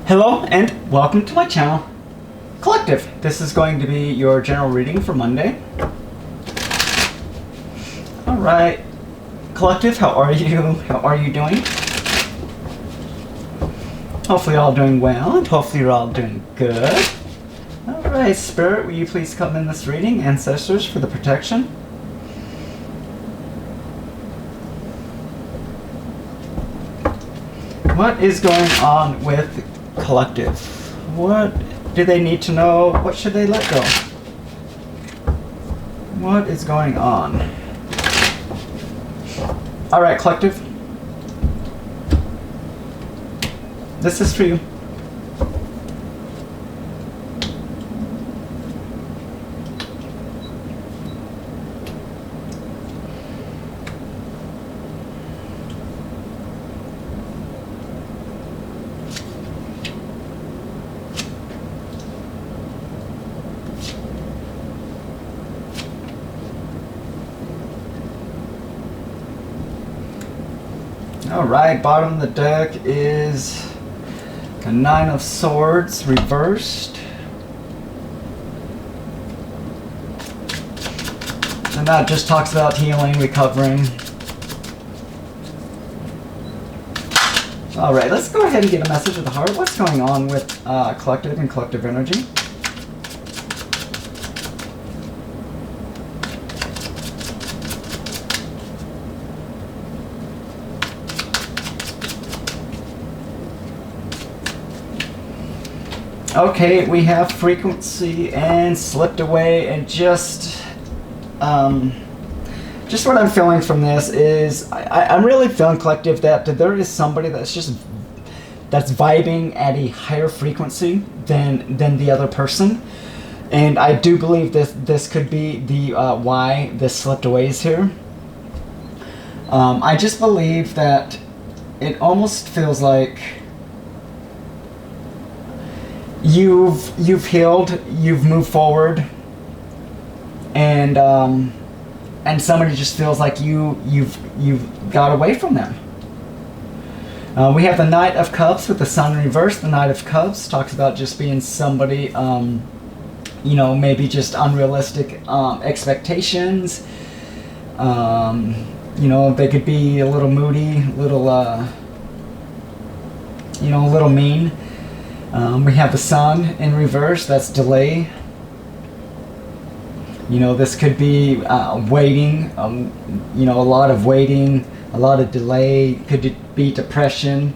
Hello and welcome to my channel, Collective. This is going to be your general reading for Monday. Alright, Collective, how are you? How are you doing? Hopefully you're all doing well and hopefully you're all doing good. Alright, Spirit, will you please come in this reading? Ancestors, for the protection. What is going on with Collective? What do they need to know? What should they let go? What is going on? Alright, Collective. This is for you. Alright, bottom of the deck is a Nine of Swords reversed. And that just talks about healing, recovering. Alright, let's go ahead and get a message of the heart. What's going on with Collective and Collective energy? Okay, we have frequency and slipped away, and just what I'm feeling from this is I'm really feeling, Collective, that there is somebody that's vibing at a higher frequency than the other person, and I do believe this could be the why this slipped away is here. I just believe that it almost feels like you've healed, you've moved forward, and somebody just feels like you've got away from them. We have the Knight of Cups with the Sun in reverse. The Knight of Cups talks about just being somebody, maybe just unrealistic expectations. They could be a little moody, a little mean. We have the Sun in reverse, that's delay. This could be waiting, a lot of waiting, a lot of delay, could be depression.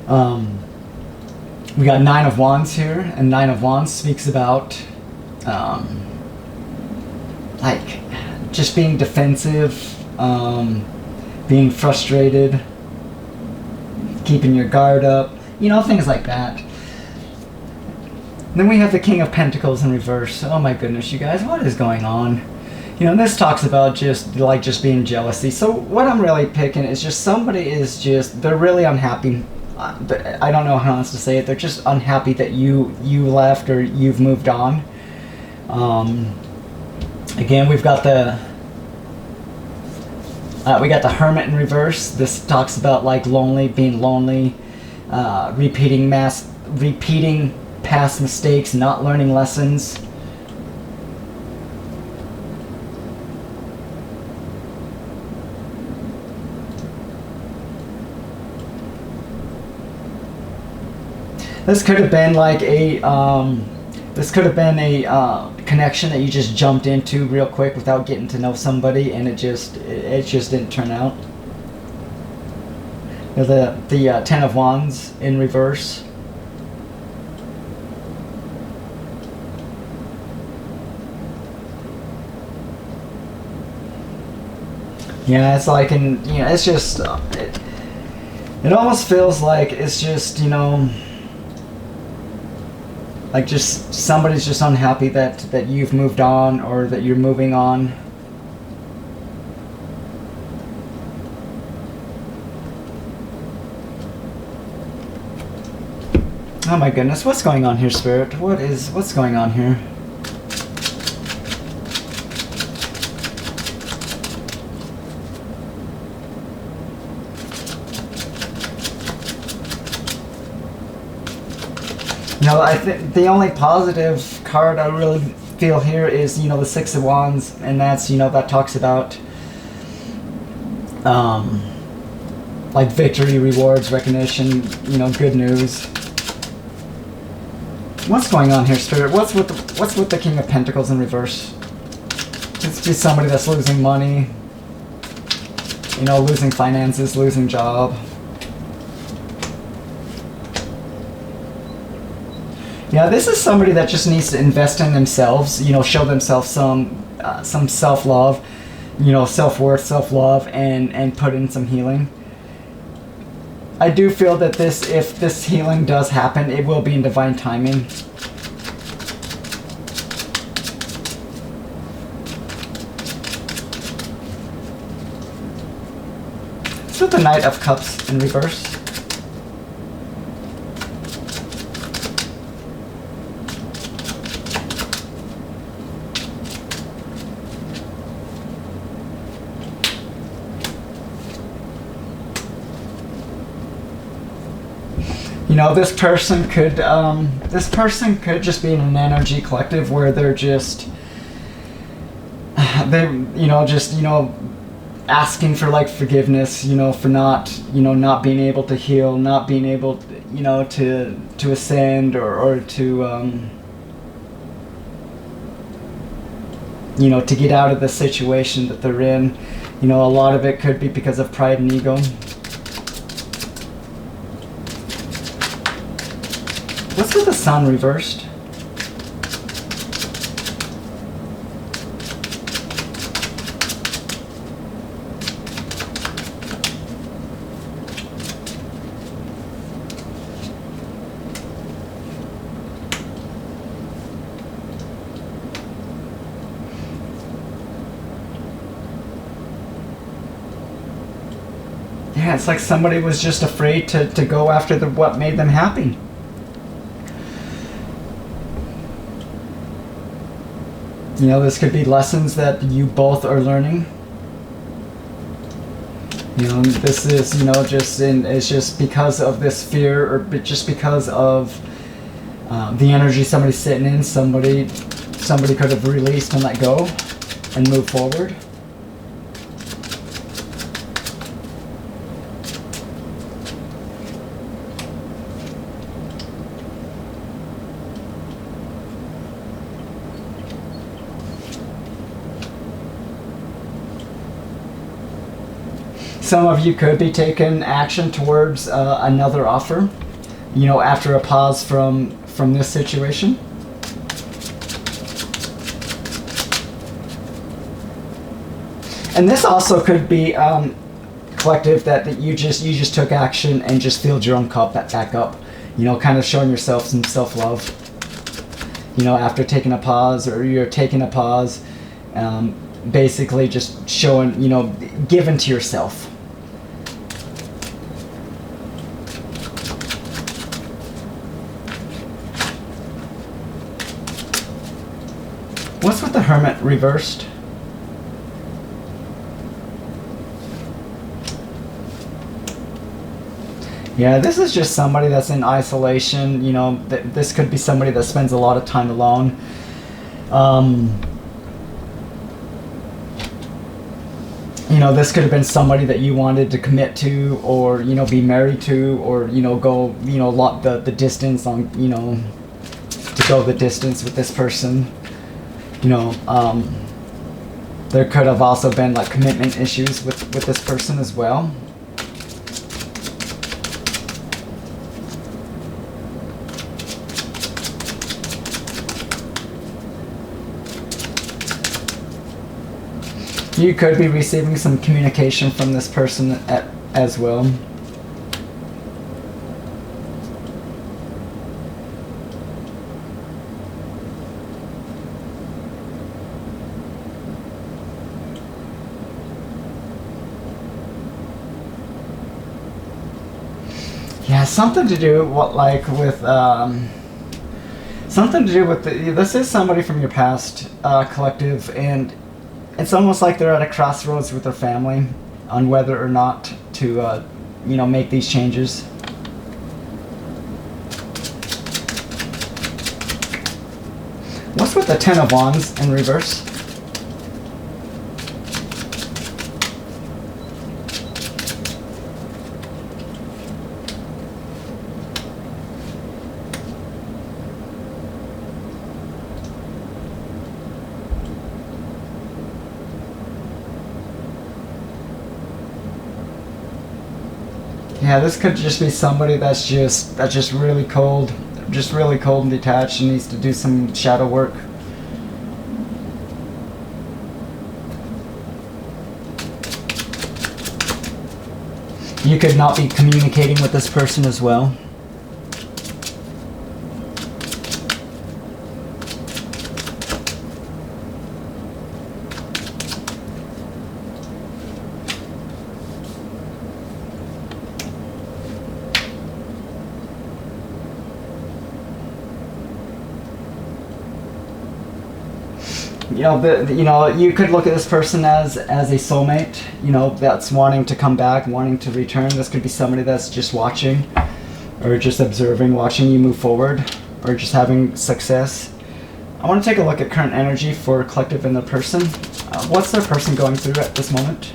We got Nine of Wands here, and Nine of Wands speaks about just being defensive, being frustrated, keeping your guard up. Things like that. Then we have the King of Pentacles in reverse. Oh my goodness, you guys, what is going on? This talks about just being jealousy. So what I'm really picking is just somebody is they're really unhappy. I don't know how else to say it. They're just unhappy that you left or you've moved on. Again, we got the Hermit in reverse. This talks about being lonely. Repeating past mistakes, not learning lessons. This could have been a connection that you just jumped into real quick without getting to know somebody, and it just didn't turn out. The Ten of Wands in reverse. Yeah, it's it's just it almost feels like it's just just somebody's just unhappy that you've moved on or that you're moving on. Oh my goodness, what's going on here, Spirit? What's going on here? You know, I think the only positive card I really feel here is, you know, the Six of Wands, and that's, you know, that talks about like victory, rewards, recognition, you know, good news. What's going on here, Spirit? What's with the King of Pentacles in reverse? It's just somebody that's losing money, you know, losing finances, losing job. Yeah, this is somebody that just needs to invest in themselves, you know, show themselves some self-love, you know, self-worth, self-love, and put in some healing. I do feel that if this healing does happen, it will be in divine timing. So the Knight of Cups in reverse. You know, this person could just be in an energy collective where they're just asking for like forgiveness, you know, for not being able to heal, not being able, you know, to ascend or to you know, to get out of the situation that they're in. You know, a lot of it could be because of pride and ego. What's with the Sun reversed? Yeah, it's like somebody was just afraid to go after what made them happy. You know, this could be lessons that you both are learning. You know, this is, you know, it's just because of this fear, or just because of the energy somebody's sitting in. Somebody could have released and let go and move forward. Some of you could be taking action towards another offer, you know, after a pause from this situation. And this also could be collective that you just took action and just filled your own cup back up, you know, kind of showing yourself some self-love, you know, after taking a pause, or you're taking a pause, basically just showing, you know, giving to yourself. What's with the Hermit reversed? Yeah, this is just somebody that's in isolation. You know, this could be somebody that spends a lot of time alone. You know, this could have been somebody that you wanted to commit to, or, you know, be married to, or, you know, go, you know, the distance on, you know, to go the distance with this person. You know, there could have also been like commitment issues with this person as well. You could be receiving some communication from this person as well. Yeah, something to do with this is somebody from your past, collective, and it's almost like they're at a crossroads with their family on whether or not to, you know, make these changes. What's with the Ten of Wands in reverse? Yeah, this could just be somebody that's just really cold, and detached, and needs to do some shadow work. You could not be communicating with this person as well. You could look at this person as a soulmate, that's wanting to come back, wanting to return. This could be somebody that's just watching, or just observing, watching you move forward, or just having success. I want to take a look at current energy for collective and the person. What's their person going through at this moment?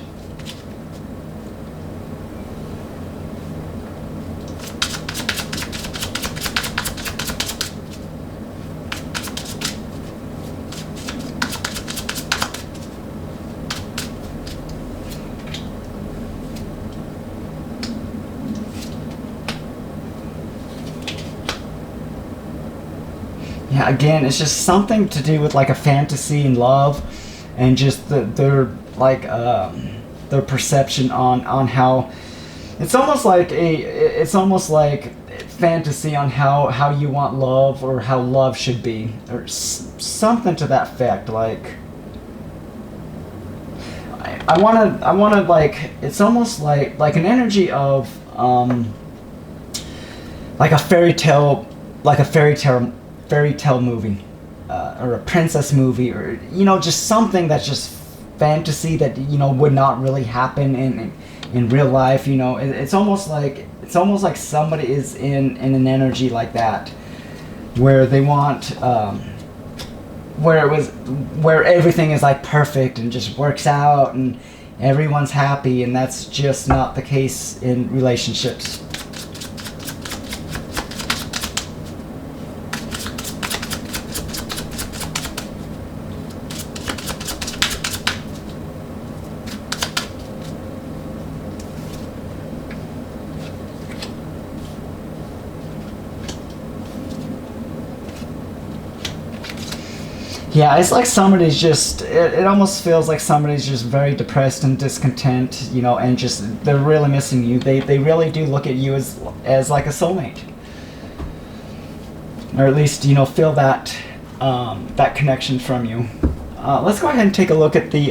Yeah, again, it's just something to do with like a fantasy and love, and just their perception on how it's almost like fantasy on how you want love, or how love should be, or something to that effect. Like I wanna like, it's almost like an energy of like a fairy tale movie, or a princess movie, or just something that's just fantasy that would not really happen in real life. It's almost like somebody is in an energy like that, where they want where everything is like perfect and just works out and everyone's happy, and that's just not the case in relationships. Yeah, it's like somebody's just, it almost feels like somebody's just very depressed and discontent, and just, they're really missing you. They really do look at you as like a soulmate. Or at least, feel that connection from you. Let's go ahead and take a look at the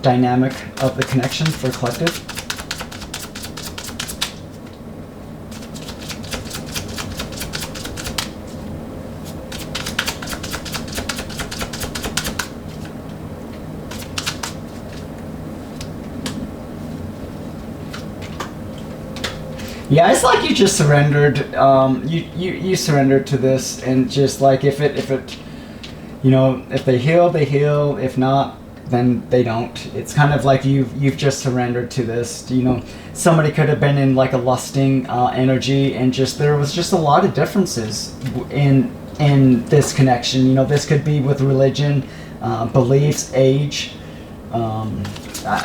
dynamic of the connection for collective. Yeah, it's like you just surrendered. You surrendered to this, and just like if they heal, they heal. If not, then they don't. It's kind of like you've just surrendered to this. Somebody could have been in like a lusting energy, and just there was just a lot of differences in this connection. This could be with religion, beliefs, age,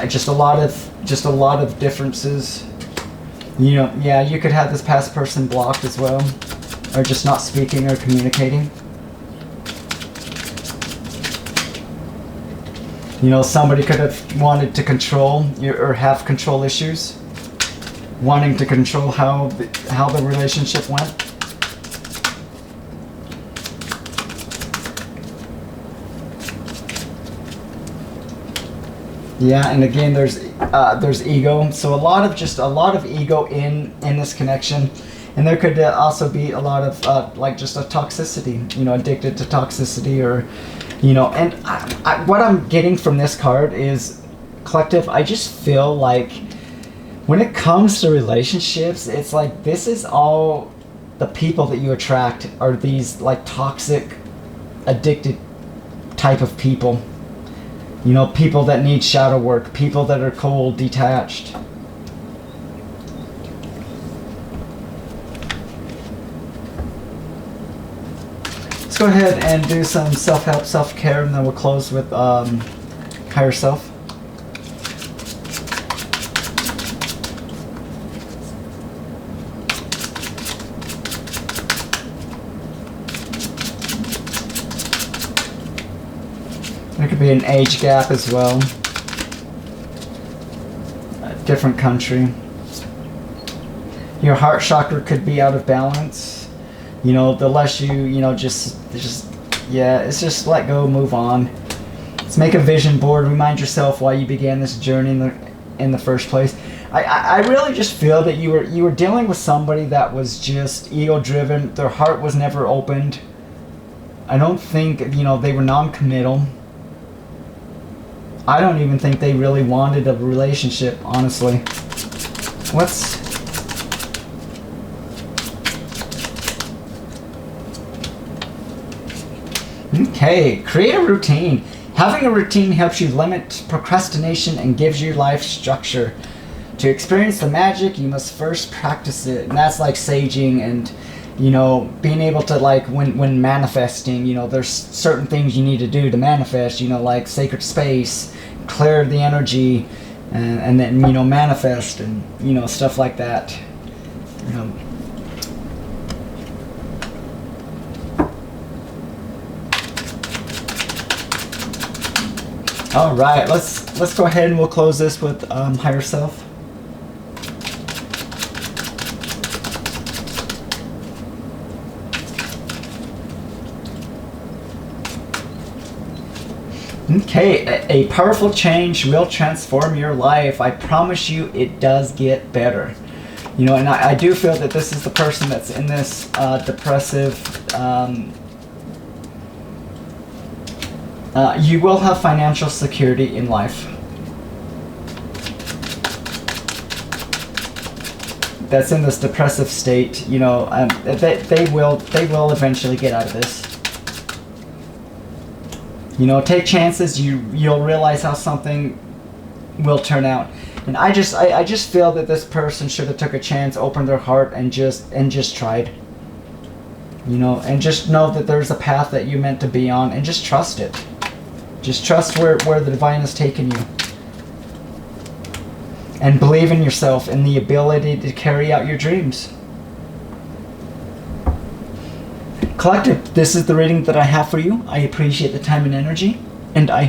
just a lot of differences. Yeah, you could have this past person blocked as well, or just not speaking or communicating. Somebody could have wanted to control you, or have control issues, wanting to control how the relationship went. Yeah, and again, there's ego. So a lot of ego in this connection, and there could also be a lot of like just a toxicity. Addicted to toxicity, or And what I'm getting from this card is collective. I just feel like when it comes to relationships, it's like this is all the people that you attract are these like toxic, addicted type of people. You know, people that need shadow work, people that are cold, detached. Let's go ahead and do some self-help, self-care, and then we'll close with higher self. There could be an age gap as well. A different country. Your heart chakra could be out of balance. You know, the less you know, yeah, it's just let go, move on. Let's make a vision board. Remind yourself why you began this journey in the first place. I really just feel that you were dealing with somebody that was just ego-driven. Their heart was never opened. I don't think, you know, they were non-committal. I don't even think they really wanted a relationship, honestly. Okay, create a routine. Having a routine helps you limit procrastination and gives your life structure. To experience the magic, you must first practice it. And that's like saging and, you know, being able to, like, when manifesting, you know, there's certain things you need to do to manifest, you know, like sacred space, clear the energy, and then, you know, manifest, and, you know, stuff like that. You know. All right, let's go ahead and we'll close this with higher self. Okay, a powerful change will transform your life. I promise you it does get better. You know, and I do feel that this is the person that's in this depressive... you will have financial security in life. That's in this depressive state, you know, they will eventually get out of this. You know, take chances. You'll realize how something will turn out. And I just feel that this person should have took a chance, opened their heart, and just tried. You know, and just know that there's a path that you're meant to be on, and just trust it. Just trust where the divine has taken you. And believe in yourself and the ability to carry out your dreams. Collective, this is the reading that I have for you. I appreciate the time and energy, and I